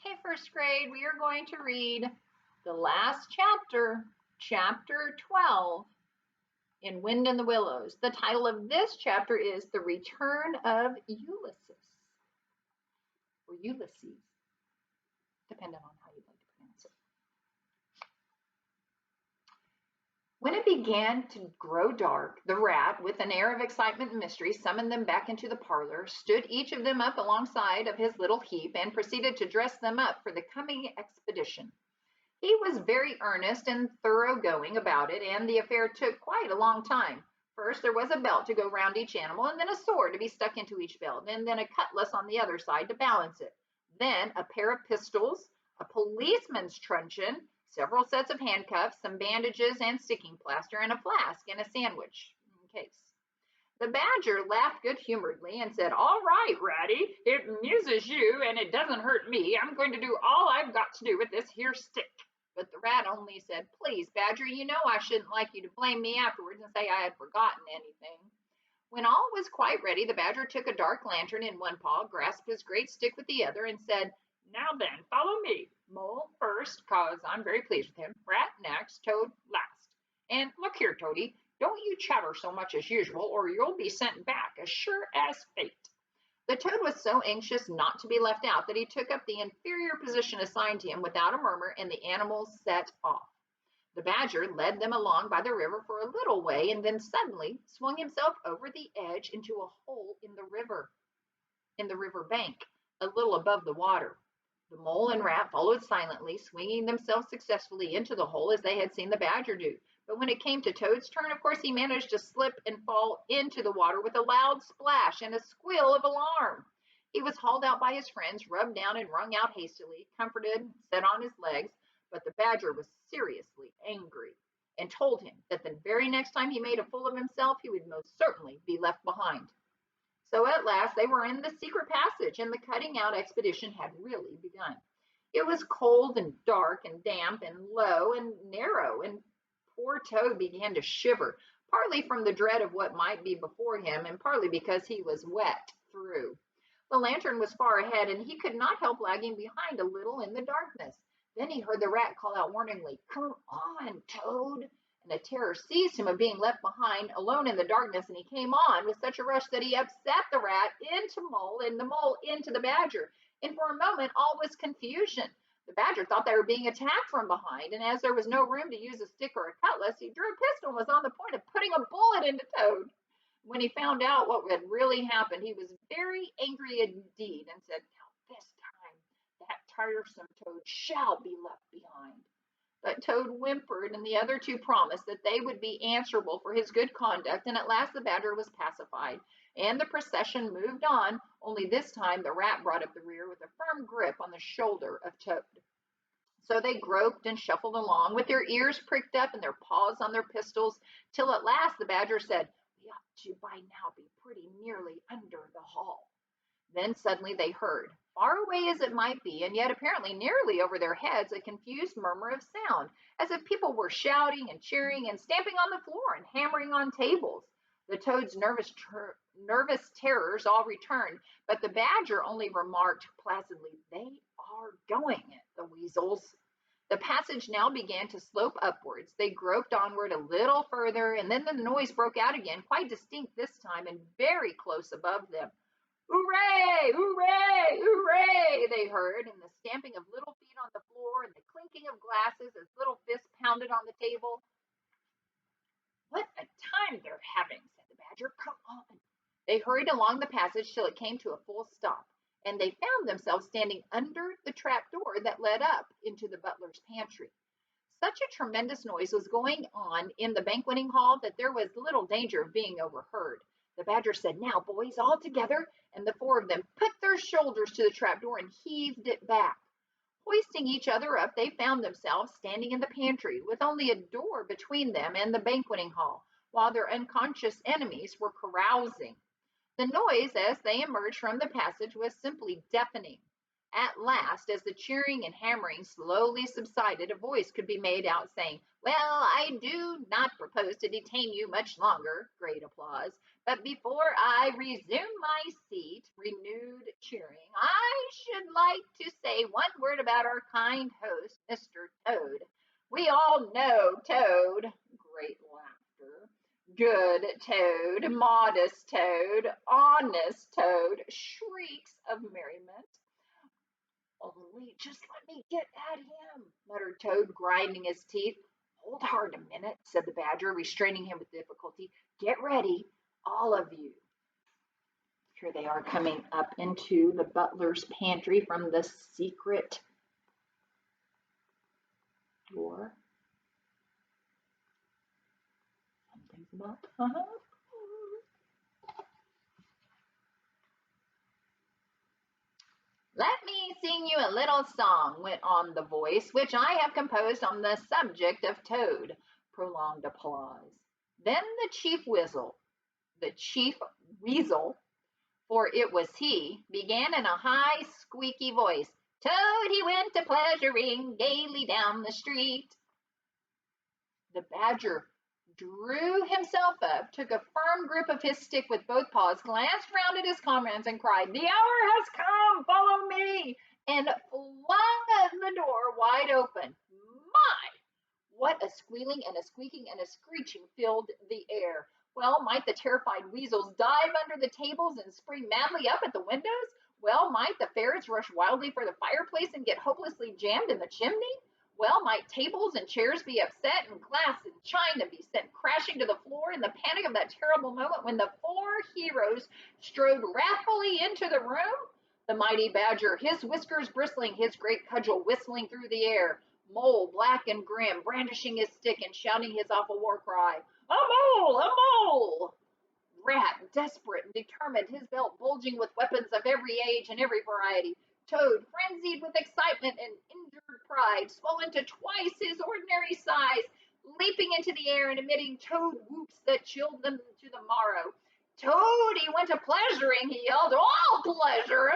Okay, first grade, we are going to read the last chapter, chapter 12 in Wind in the Willows. The title of this chapter is The Return of Ulysses, or Ulysses, depending on how you'd like to pronounce it. When it began to grow dark, the rat, with an air of excitement and mystery, summoned them back into the parlor, stood each of them up alongside of his little heap, and proceeded to dress them up for the coming expedition. He was very earnest and thoroughgoing about it, and the affair took quite a long time. First, there was a belt to go round each animal, and then a sword to be stuck into each belt, and then a cutlass on the other side to balance it. Then a pair of pistols, a policeman's truncheon, several sets of handcuffs, some bandages and sticking plaster, and a flask and a sandwich in case. The badger laughed good-humoredly and said, "All right, Ratty, it amuses you and it doesn't hurt me. I'm going to do all I've got to do with this here stick." But the rat only said, "Please, Badger, you know I shouldn't like you to blame me afterwards and say I had forgotten anything." When all was quite ready, the badger took a dark lantern in one paw, grasped his great stick with the other, and said, "Now then, follow me. Mole first, 'cause I'm very pleased with him. Rat next, Toad last. And look here, Toady, don't you chatter so much as usual, or you'll be sent back as sure as fate." The toad was so anxious not to be left out that he took up the inferior position assigned to him without a murmur, and the animals set off. The badger led them along by the river for a little way, and then suddenly swung himself over the edge into a hole in the river bank, a little above the water. The mole and rat followed silently, swinging themselves successfully into the hole as they had seen the badger do. But when it came to Toad's turn, of course, he managed to slip and fall into the water with a loud splash and a squeal of alarm. He was hauled out by his friends, rubbed down and wrung out hastily, comforted, set on his legs, but the badger was seriously angry and told him that the very next time he made a fool of himself, he would most certainly be left behind. So at last they were in the secret passage, and the cutting out expedition had really begun. It was cold and dark and damp and low and narrow, and poor Toad began to shiver, partly from the dread of what might be before him, and partly because he was wet through. The lantern was far ahead, and he could not help lagging behind a little in the darkness. Then he heard the rat call out warningly, "Come on, Toad!" And a terror seized him of being left behind alone in the darkness, and he came on with such a rush that he upset the rat into Mole and the mole into the badger. And for a moment all was confusion. The badger thought they were being attacked from behind, and as there was no room to use a stick or a cutlass, he drew a pistol and was on the point of putting a bullet into Toad. When he found out what had really happened, he was very angry indeed and said, "Now this time that tiresome Toad shall be left behind." But Toad whimpered, and the other two promised that they would be answerable for his good conduct, and at last the badger was pacified, and the procession moved on, only this time the rat brought up the rear with a firm grip on the shoulder of Toad. So they groped and shuffled along, with their ears pricked up and their paws on their pistols, till at last the badger said, "We ought to by now be pretty nearly under the hall." Then suddenly they heard, far away as it might be, and yet apparently nearly over their heads, a confused murmur of sound, as if people were shouting and cheering and stamping on the floor and hammering on tables. The toad's nervous terrors all returned, but the badger only remarked placidly, "They are doing it, the weasels." The passage now began to slope upwards. They groped onward a little further, and then the noise broke out again, quite distinct this time, and very close above them. "Hooray! Hooray! Hooray!" they heard, and the stamping of little feet on the floor and the clinking of glasses as little fists pounded on the table. "What a time they're having," said the badger. "Come on." They hurried along the passage till it came to a full stop, and they found themselves standing under the trap door that led up into the butler's pantry. Such a tremendous noise was going on in the banqueting hall that there was little danger of being overheard. The badger said, "Now, boys, all together," and the four of them put their shoulders to the trapdoor and heaved it back. Hoisting each other up, they found themselves standing in the pantry, with only a door between them and the banqueting hall, while their unconscious enemies were carousing. The noise, as they emerged from the passage, was simply deafening. At last, as the cheering and hammering slowly subsided, a voice could be made out saying, "Well, I do not propose to detain you much longer," great applause, "but before I resume my seat," renewed cheering, "I should like like to say one word about our kind host, Mr. Toad. We all know Toad. Great laughter. Good Toad, modest Toad, honest Toad, shrieks of merriment. Only just let me get at him, muttered Toad, grinding his teeth. Hold hard a minute, said the Badger, restraining him with difficulty. Get ready, all of you. Here they are coming up into the butler's pantry from the secret door. Something's about to happen. Let me sing you a little song, went on the voice, which I have composed on the subject of Toad. Prolonged applause. Then the chief weasel, for it was he, began in a high, squeaky voice. Toad, he went a pleasuring gaily down the street. The Badger drew himself up, took a firm grip of his stick with both paws, glanced round at his comrades, and cried, The hour has come, follow me, and flung the door wide open. My! What a squealing and a squeaking and a screeching filled the air. Well, might the terrified weasels dive under the tables and spring madly up at the windows? Well, might the ferrets rush wildly for the fireplace and get hopelessly jammed in the chimney? Well, might tables and chairs be upset and glass and china be sent crashing to the floor in the panic of that terrible moment when the four heroes strode wrathfully into the room? The mighty Badger, his whiskers bristling, his great cudgel whistling through the air. Mole, black and grim, brandishing his stick and shouting his awful war cry. A mole! A mole! Rat, desperate and determined, his belt bulging with weapons of every age and every variety. Toad, frenzied with excitement and injured pride, swollen to twice his ordinary size, leaping into the air and emitting toad whoops that chilled them to the marrow. Toad, he went a pleasuring, he yelled, all pleasure!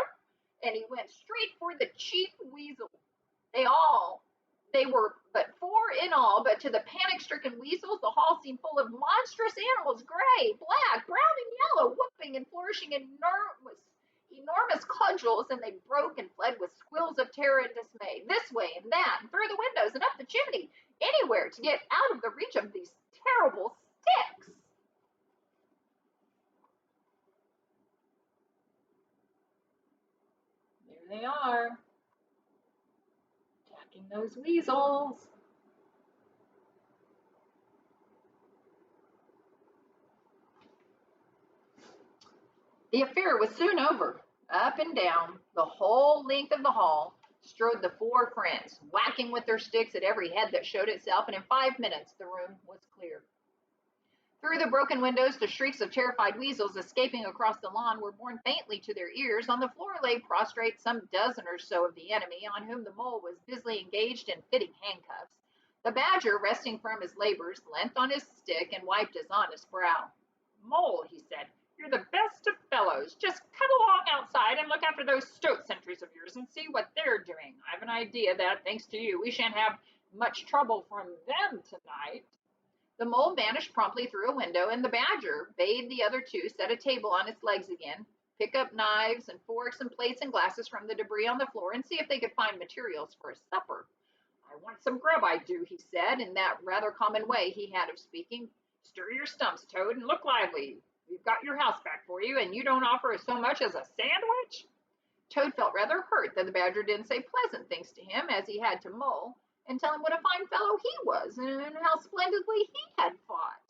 And he went straight for the chief weasel. They were but four in all, but to the panic-stricken weasels, the hall seemed full of monstrous animals, gray, black, brown, and yellow, whooping and flourishing enormous cudgels, and they broke and fled with squeals of terror and dismay, this way and that, and through the windows and up the chimney, anywhere to get out of the reach of these terrible sticks. There they are, attacking those weasels. The affair was soon over. Up and down the whole length of the hall strode the four friends, whacking with their sticks at every head that showed itself, and in 5 minutes the room was clear. Through the broken windows, the shrieks of terrified weasels escaping across the lawn were borne faintly to their ears. On the floor lay prostrate some dozen or so of the enemy, on whom the mole was busily engaged in fitting handcuffs. The Badger, resting from his labors, leant on his stick and wiped his honest brow. Mole, he said, you're the best of fellows. Just cut along outside and look after those stoat sentries of yours and see what they're doing. I've an idea that, thanks to you, we shan't have much trouble from them tonight. The mole vanished promptly through a window, and the Badger bade the other two set a table on its legs again, pick up knives and forks and plates and glasses from the debris on the floor, and see if they could find materials for a supper. I want some grub, I do, he said, in that rather common way he had of speaking. Stir your stumps, Toad, and look lively. We've got your house back for you, and you don't offer us so much as a sandwich? Toad felt rather hurt that the Badger didn't say pleasant things to him, as he had to Mole, and tell him what a fine fellow he was, and how splendidly he had fought.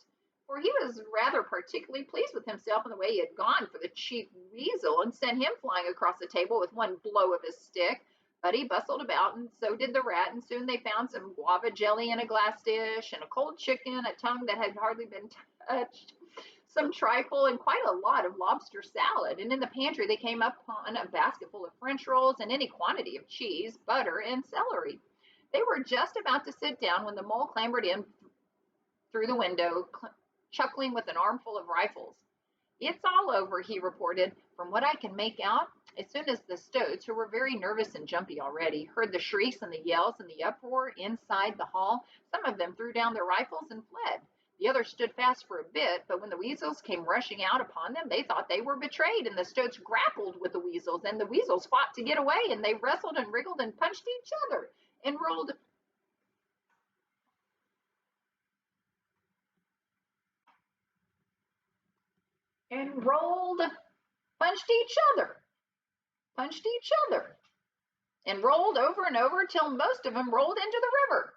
For he was rather particularly pleased with himself in the way he had gone for the chief weasel, and sent him flying across the table with one blow of his stick. But he bustled about, and so did the rat, and soon they found some guava jelly in a glass dish, and a cold chicken, a tongue that had hardly been touched, some trifle, and quite a lot of lobster salad. And in the pantry they came upon a basket full of French rolls and any quantity of cheese, butter, and celery. They were just about to sit down when the mole clambered in through the window, chuckling with an armful of rifles. It's all over, he reported. From what I can make out, as soon as the stoats, who were very nervous and jumpy already, heard the shrieks and the yells and the uproar inside the hall, some of them threw down their rifles and fled. The others stood fast for a bit, but when the weasels came rushing out upon them, they thought they were betrayed, and the stoats grappled with the weasels, and the weasels fought to get away, and they wrestled and wriggled and punched each other and rolled and rolled, punched each other, punched each other, and rolled over and over till most of them rolled into the river.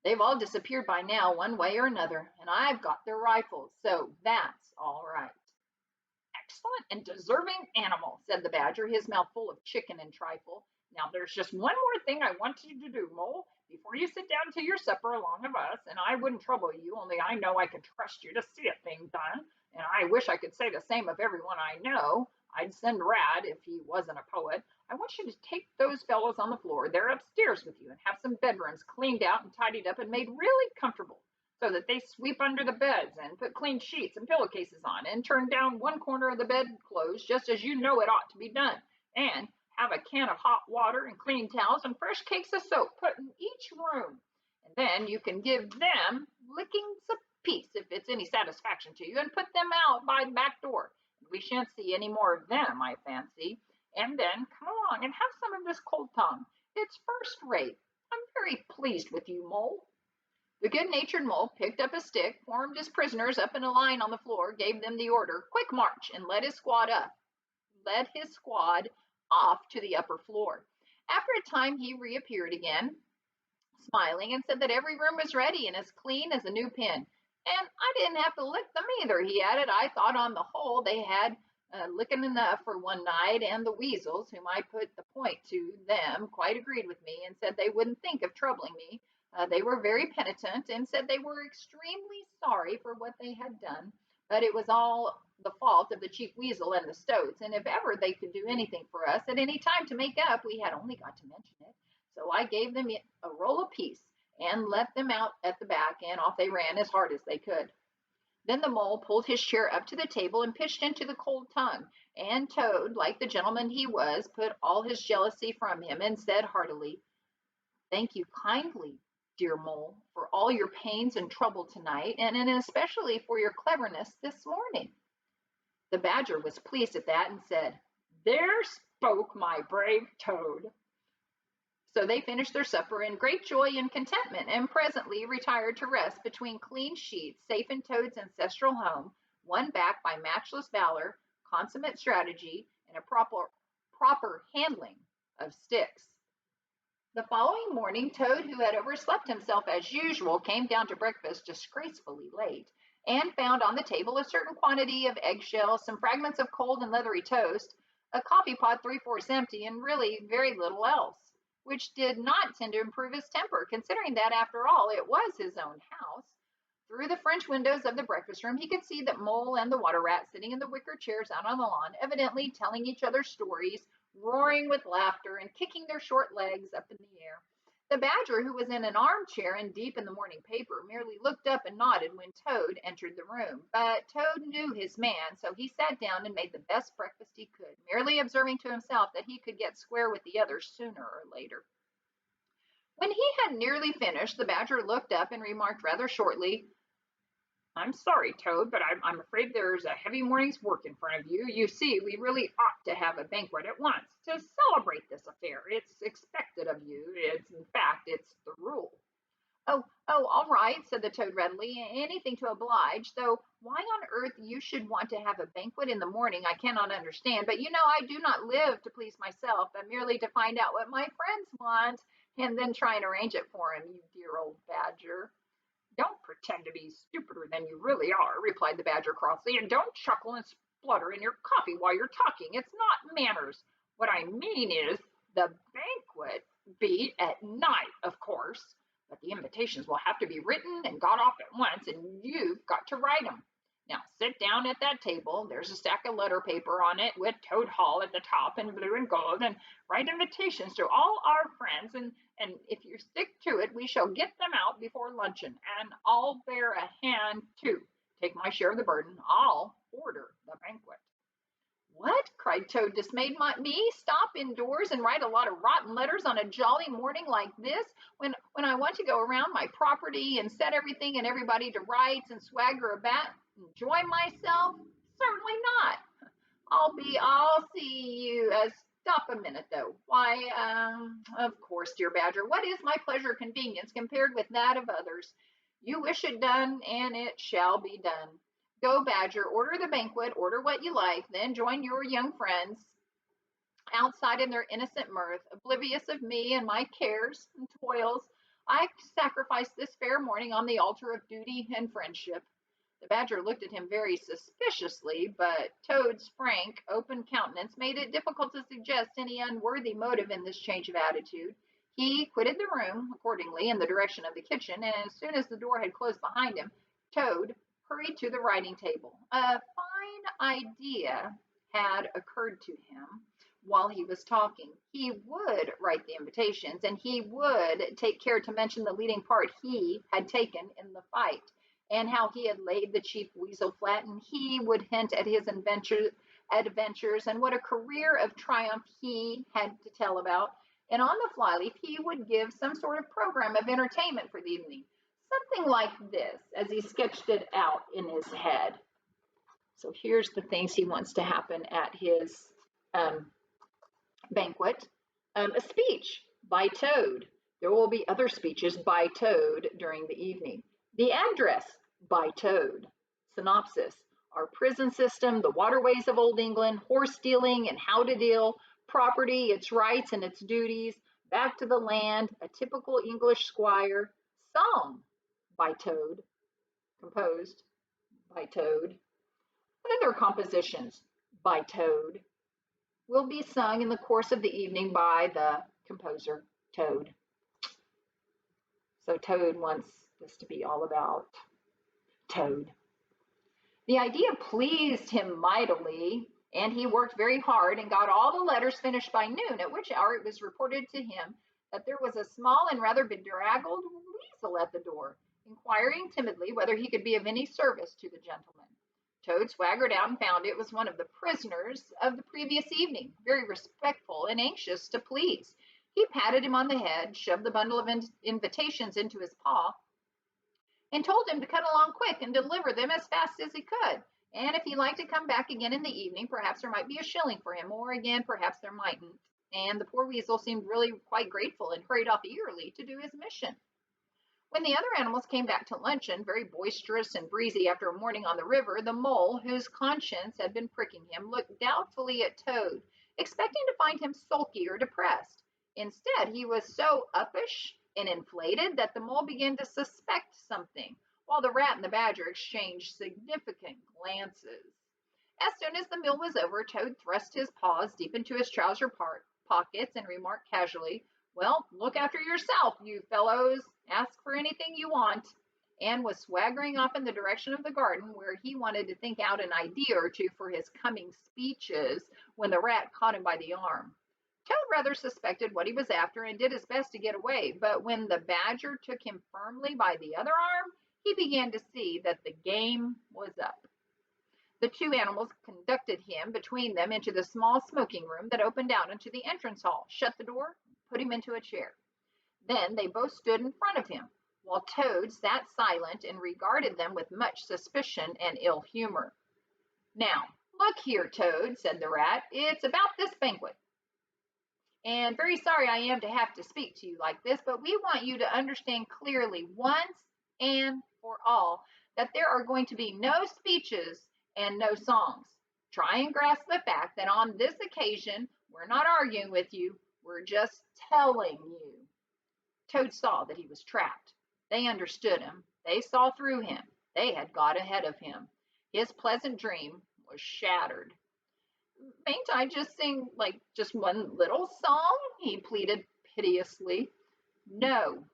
They've all disappeared by now, one way or another, and I've got their rifles, so that's all right. Excellent and deserving animal, said the badger, his mouth full of chicken and trifle. Now there's just one more thing I want you to do, Mole, before you sit down to your supper along of us, and I wouldn't trouble you, only I know I can trust you to see a thing done, and I wish I could say the same of everyone I know. I'd send Rad if he wasn't a poet. I want you to take those fellows on the floor. They're upstairs with you, and have some bedrooms cleaned out and tidied up and made really comfortable, so that they sweep under the beds and put clean sheets and pillowcases on and turn down one corner of the bedclothes just as you know it ought to be done, and have a can of hot water and clean towels and fresh cakes of soap put in each room. And then you can give them lickings apiece if it's any satisfaction to you, and put them out by the back door. We shan't see any more of them, I fancy. And then come along and have some of this cold tongue. It's first rate. I'm very pleased with you, Mole. The good-natured Mole picked up a stick, formed his prisoners up in a line on the floor, gave them the order, quick march, and led his squad off to the upper floor. After a time, he reappeared again, smiling, and said that every room was ready and as clean as a new pin. And I didn't have to lick them either, he added. I thought on the whole they had licking enough for one night, and the weasels, whom I put the point to them, quite agreed with me and said they wouldn't think of troubling me. They were very penitent and said they were extremely sorry for what they had done, but it was all the fault of the chief weasel and the stoats, and if ever they could do anything for us at any time to make up, we had only got to mention it. So I gave them a roll apiece and let them out at the back, and off they ran as hard as they could. Then the Mole pulled his chair up to the table and pitched into the cold tongue, and Toad, like the gentleman he was, put all his jealousy from him and said heartily, "Thank you kindly, dear Mole, for all your pains and trouble tonight, and especially for your cleverness this morning." The badger was pleased at that and said, "There spoke my brave Toad." So they finished their supper in great joy and contentment, and presently retired to rest between clean sheets, safe in Toad's ancestral home, won back by matchless valor, consummate strategy, and a proper handling of sticks. The following morning, Toad, who had overslept himself as usual, came down to breakfast disgracefully late, and found on the table a certain quantity of eggshells, some fragments of cold and leathery toast, a coffee pot 3/4 empty, and really very little else, which did not tend to improve his temper, considering that, after all, it was his own house. Through the French windows of the breakfast room, he could see that Mole and the Water Rat, sitting in the wicker chairs out on the lawn, evidently telling each other stories, roaring with laughter and kicking their short legs up in the air. The Badger, who was in an armchair and deep in the morning paper, merely looked up and nodded when Toad entered the room. But Toad knew his man, so he sat down and made the best breakfast he could, merely observing to himself that he could get square with the others sooner or later. When he had nearly finished, the Badger looked up and remarked rather shortly, "I'm sorry, Toad, but I'm afraid there's a heavy morning's work in front of you. You see, we really ought to have a banquet at once to celebrate this affair. It's expected of you. In fact, it's the rule." Oh, all right," said the Toad readily. "Anything to oblige, though why on earth you should want to have a banquet in the morning I cannot understand. But you know I do not live to please myself, but merely to find out what my friends want, and then try and arrange it for them, you dear old Badger." "Don't pretend to be stupider than you really are," replied the Badger crossly, "and don't chuckle and splutter in your coffee while you're talking. It's not manners. What I mean is, the banquet be at night, of course, but the invitations will have to be written and got off at once, and you've got to write them. Now sit down at that table. There's a stack of letter paper on it with Toad Hall at the top in blue and gold, and write invitations to all our friends, and if you stick to it, we shall get them out before luncheon, and I'll bear a hand too. Take my share of the burden. I'll order the banquet." What? Cried Toad, dismayed. Me stop indoors and write a lot of rotten letters on a jolly morning like this when I want to go around my property and set everything and everybody to rights and swagger about, enjoy myself? Certainly not. I'll see you. Stop a minute, though. Why, of course, dear Badger. What is my pleasure convenience compared with that of others? You wish it done, and it shall be done. Go, Badger, order the banquet, order what you like, then join your young friends outside in their innocent mirth, oblivious of me and my cares and toils. I sacrifice this fair morning on the altar of duty and friendship. The Badger looked at him very suspiciously, but Toad's frank, open countenance made it difficult to suggest any unworthy motive in this change of attitude. He quitted the room, accordingly, in the direction of the kitchen, and as soon as the door had closed behind him, Toad hurried to the writing table. A fine idea had occurred to him while he was talking. He would write the invitations, and he would take care to mention the leading part he had taken in the fight, and how he had laid the chief weasel flat, and he would hint at his adventures and what a career of triumph he had to tell about. And on the flyleaf, he would give some sort of program of entertainment for the evening, something like this, as he sketched it out in his head. So here's the things he wants to happen at his banquet. A speech by Toad. There will be other speeches by Toad during the evening. The address by Toad. Synopsis. Our prison system, the waterways of Old England, horse stealing and how to deal, property, its rights and its duties, back to the land, a typical English squire, song by Toad, composed by Toad, other compositions by Toad will be sung in the course of the evening by the composer, Toad. So Toad wants this to be all about Toad. The idea pleased him mightily, and he worked very hard and got all the letters finished by noon, at which hour it was reported to him that there was a small and rather bedraggled weasel at the door, inquiring timidly whether he could be of any service to the gentleman. Toad swaggered out and found it was one of the prisoners of the previous evening, very respectful and anxious to please. He patted him on the head, shoved the bundle of invitations into his paw, and told him to cut along quick and deliver them as fast as he could. And if he liked to come back again in the evening, perhaps there might be a shilling for him, or again, perhaps there mightn't. And the poor weasel seemed really quite grateful and hurried off eagerly to do his mission. When the other animals came back to luncheon, very boisterous and breezy after a morning on the river, the mole, whose conscience had been pricking him, looked doubtfully at Toad, expecting to find him sulky or depressed. Instead, he was so uppish and inflated that the mole began to suspect something, while the rat and the badger exchanged significant glances. As soon as the meal was over, Toad thrust his paws deep into his trouser pockets and remarked casually, "Well, look after yourself, you fellows. Ask for anything you want," and was swaggering off in the direction of the garden, where he wanted to think out an idea or two for his coming speeches, when the rat caught him by the arm. Toad rather suspected what he was after and did his best to get away, but when the badger took him firmly by the other arm, he began to see that the game was up. The two animals conducted him between them into the small smoking room that opened out into the entrance hall, shut the door, put him into a chair. Then they both stood in front of him, while Toad sat silent and regarded them with much suspicion and ill humor. "Now, look here, Toad," said the rat, "it's about this banquet. And very sorry I am to have to speak to you like this, but we want you to understand clearly once and for all that there are going to be no speeches and no songs. Try and grasp the fact that on this occasion, we're not arguing with you, we're just telling you." Toad saw that he was trapped. They understood him. They saw through him. They had got ahead of him. His pleasant dream was shattered. "Mayn't I just sing, like, just one little song?" he pleaded piteously. "No,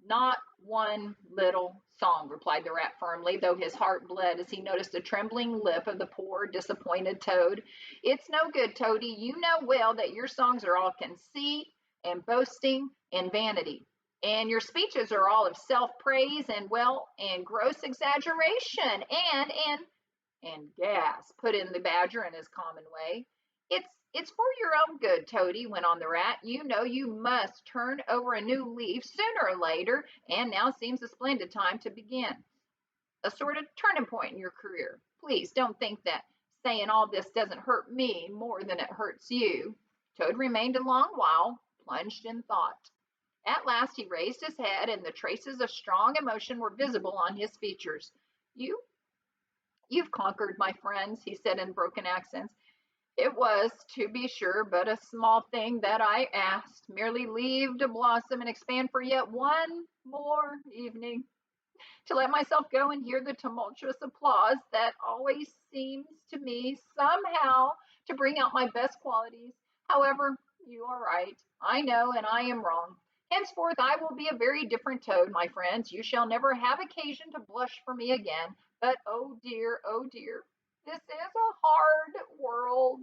not one little song," replied the rat firmly, though his heart bled as he noticed the trembling lip of the poor, disappointed Toad. "It's no good, Toady. You know well that your songs are all conceit and boasting and vanity. And your speeches are all of self-praise and, well, and gross exaggeration. And And gas, put in the badger in his common way. It's for your own good, Toady, went on the rat. You know you must turn over a new leaf sooner or later, and now seems a splendid time to begin. A sort of turning point in your career. Please don't think that saying all this doesn't hurt me more than it hurts you. Toad remained a long while, plunged in thought. At last he raised his head, and the traces of strong emotion were visible on his features. You You've conquered, my friends, he said in broken accents. It was, to be sure, but a small thing that I asked, merely leave to blossom and expand for yet one more evening, to let myself go and hear the tumultuous applause that always seems to me somehow to bring out my best qualities. However, you are right. I know, and I am wrong. Henceforth, I will be a very different Toad, my friends. You shall never have occasion to blush for me again. But oh dear, this is a hard world.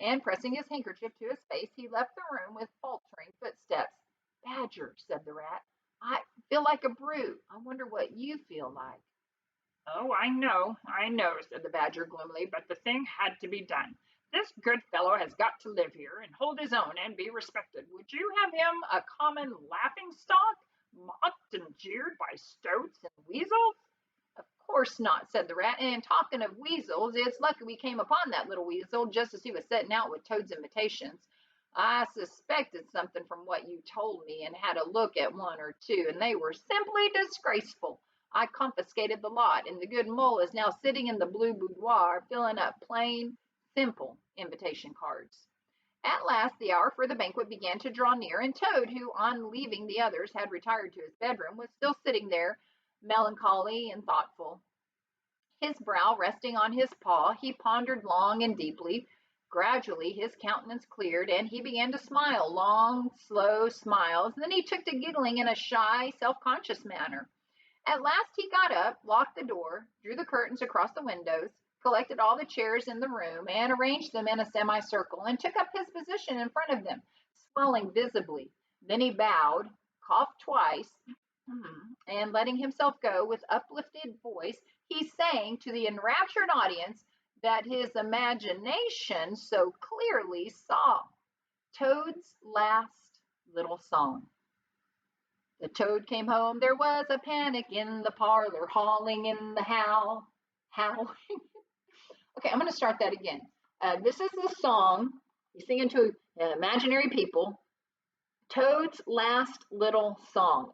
And pressing his handkerchief to his face, he left the room with faltering footsteps. Badger, said the rat, I feel like a brute. I wonder what you feel like. Oh, I know, said the badger gloomily, but the thing had to be done. This good fellow has got to live here and hold his own and be respected. Would you have him a common laughing stock, mocked and jeered by stoats and weasels? Of course not, said the rat. And talking of weasels, it's lucky we came upon that little weasel just as he was setting out with Toad's invitations. I suspected something from what you told me and had a look at one or two, and they were simply disgraceful. I confiscated the lot, and the good mole is now sitting in the blue boudoir filling up plain, simple invitation cards. At last the hour for the banquet began to draw near, and Toad, who on leaving the others had retired to his bedroom, was still sitting there, melancholy and thoughtful. His brow resting on his paw, he pondered long and deeply. Gradually his countenance cleared, and he began to smile, long, slow smiles. Then he took to giggling in a shy, self-conscious manner. At last he got up, locked the door, drew the curtains across the windows, collected all the chairs in the room, and arranged them in a semicircle, and took up his position in front of them, swelling visibly. Then he bowed, coughed twice, and letting himself go with uplifted voice, he sang to the enraptured audience that his imagination so clearly saw. Toad's last little song. The toad came home. There was a panic in the parlor, hauling in the howling. Okay, I'm going to start that again. This is the song he's singing to imaginary people. Toad's last little song.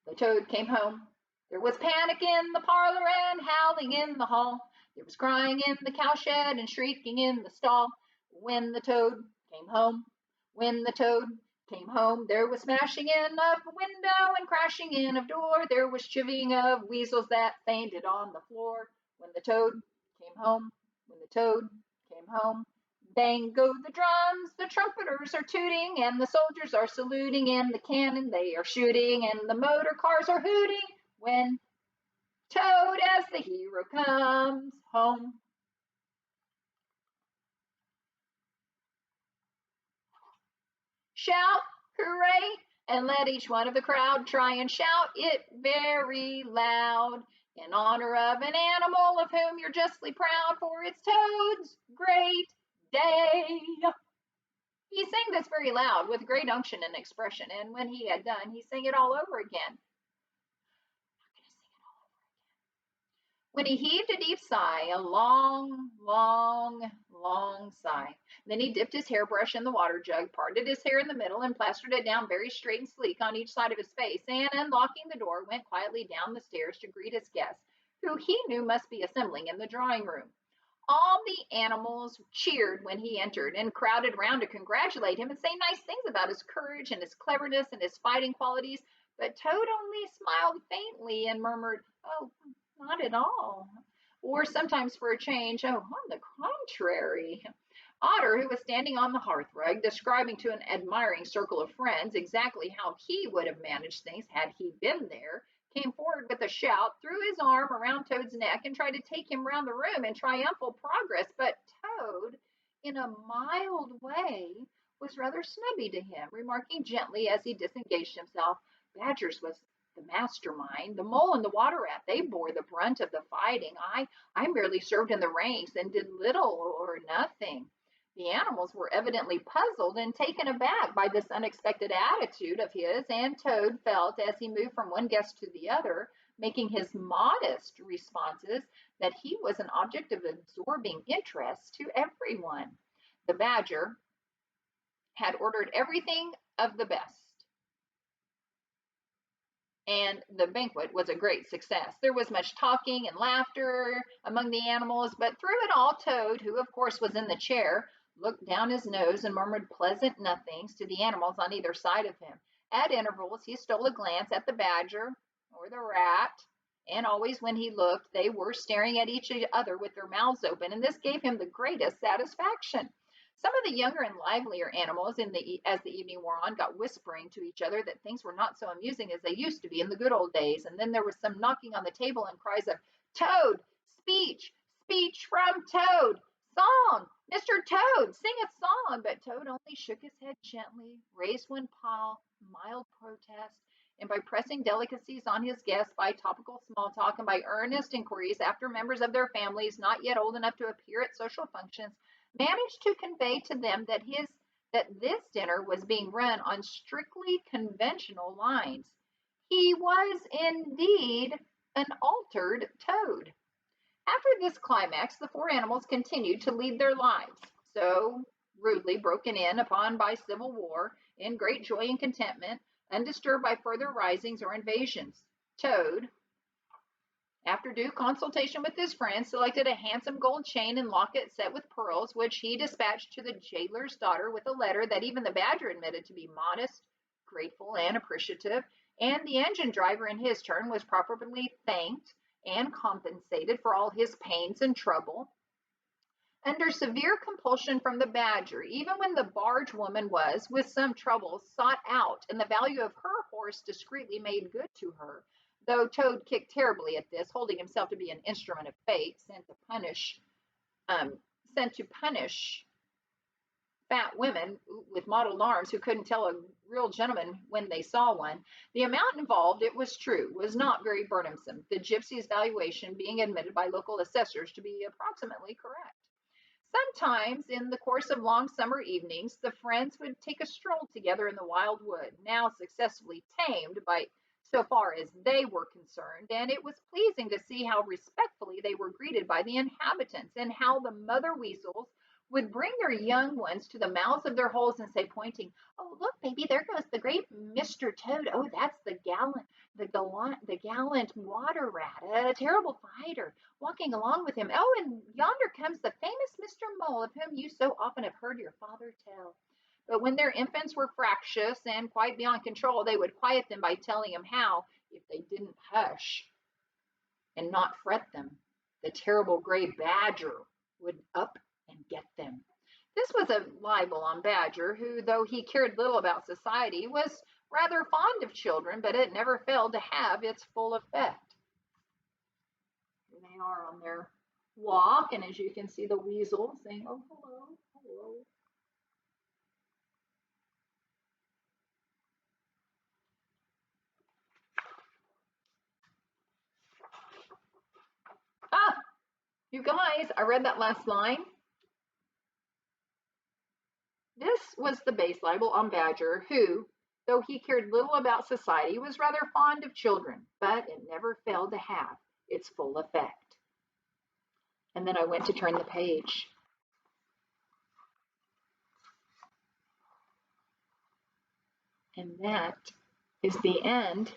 The toad came home. There was panic in the parlor and howling in the hall. There was crying in the cowshed and shrieking in the stall. When the toad came home, when the toad came home, there was smashing in of window and crashing in of door. There was chivying of weasels that fainted on the floor. When the toad came home, when the toad came home, bang go the drums, the trumpeters are tooting, and the soldiers are saluting, and the cannon they are shooting, and the motor cars are hooting when Toad as the hero comes home. Shout, hooray, and let each one of the crowd try and shout it very loud in honor of an animal of whom you're justly proud, for it's Toad's great day. He sang this very loud with great unction and expression, and when he had done, he sang it all over again. When he heaved a deep sigh, a long, long, long sigh. Then he dipped his hairbrush in the water jug, parted his hair in the middle, and plastered it down very straight and sleek on each side of his face, and unlocking the door, went quietly down the stairs to greet his guests, who he knew must be assembling in the drawing room. All the animals cheered when he entered and crowded round to congratulate him and say nice things about his courage and his cleverness and his fighting qualities. But Toad only smiled faintly and murmured, "Oh, not at all." Or sometimes for a change, "Oh, on the contrary." Otter, who was standing on the hearthrug, describing to an admiring circle of friends exactly how he would have managed things had he been there, came forward with a shout, threw his arm around Toad's neck, and tried to take him round the room in triumphal progress. But Toad, in a mild way, was rather snubby to him, remarking gently as he disengaged himself, "Badger's was the mastermind. The mole and the water rat, they bore the brunt of the fighting. I merely served in the ranks and did little or nothing. The animals were evidently puzzled and taken aback by this unexpected attitude of his, and Toad felt as he moved from one guest to the other, making his modest responses, that he was an object of absorbing interest to everyone. The Badger had ordered everything of the best, and the banquet was a great success. There was much talking and laughter among the animals, but through it all, Toad, who of course was in the chair, looked down his nose and murmured pleasant nothings to the animals on either side of him. At intervals, he stole a glance at the Badger or the Rat, and always when he looked, they were staring at each other with their mouths open, and this gave him the greatest satisfaction. Some of the younger and livelier animals, as the evening wore on, got whispering to each other that things were not so amusing as they used to be in the good old days, and then there was some knocking on the table and cries of, "Toad! Speech! Speech from Toad! Song! Mr. Toad, sing a song!" But Toad only shook his head gently, raised one paw, mild protest, and by pressing delicacies on his guests, by topical small talk, and by earnest inquiries after members of their families not yet old enough to appear at social functions, managed to convey to them that this dinner was being run on strictly conventional lines. He was indeed an altered Toad. After this climax, the four animals continued to lead their lives, so rudely broken in upon by civil war, in great joy and contentment, undisturbed by further risings or invasions. Toad, after due consultation with his friends, selected a handsome gold chain and locket set with pearls, which he dispatched to the jailer's daughter with a letter that even the Badger admitted to be modest, grateful, and appreciative, and the engine driver in his turn was properly thanked and compensated for all his pains and trouble. Under severe compulsion from the Badger, even when the barge woman was, with some trouble, sought out, and the value of her horse discreetly made good to her, though Toad kicked terribly at this, holding himself to be an instrument of fate, um, sent to punish fat women with mottled arms who couldn't tell a real gentleman when they saw one. The amount involved, it was true, was not very burdensome, the gypsy's valuation being admitted by local assessors to be approximately correct. Sometimes, in the course of long summer evenings, the friends would take a stroll together in the wild wood, now successfully tamed by so far as they were concerned, and it was pleasing to see how respectfully they were greeted by the inhabitants, and how the mother weasels would bring their young ones to the mouths of their holes and say, pointing, "Oh, look, baby, there goes the great Mr. Toad. Oh, that's the gallant water rat, a terrible fighter, walking along with him. Oh, and yonder comes the famous Mr. Mole, of whom you so often have heard your father tell." But when their infants were fractious and quite beyond control, they would quiet them by telling them how, if they didn't hush and not fret them, the terrible gray Badger would up and get them. This was a libel on Badger, who, though he cared little about society, was rather fond of children, but it never failed to have its full effect. Here they are on their walk, and as you can see, the weasel saying, "Oh, hello, hello." Ah, you guys, I read that last line. This was the base libel on Badger, who, though he cared little about society, was rather fond of children, but it never failed to have its full effect. And then I went to turn the page. And that is the end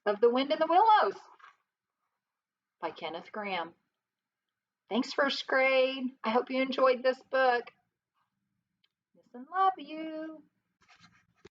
of The Wind in the Willows by Kenneth Grahame. Thanks, first grade. I hope you enjoyed this book. Miss and love you.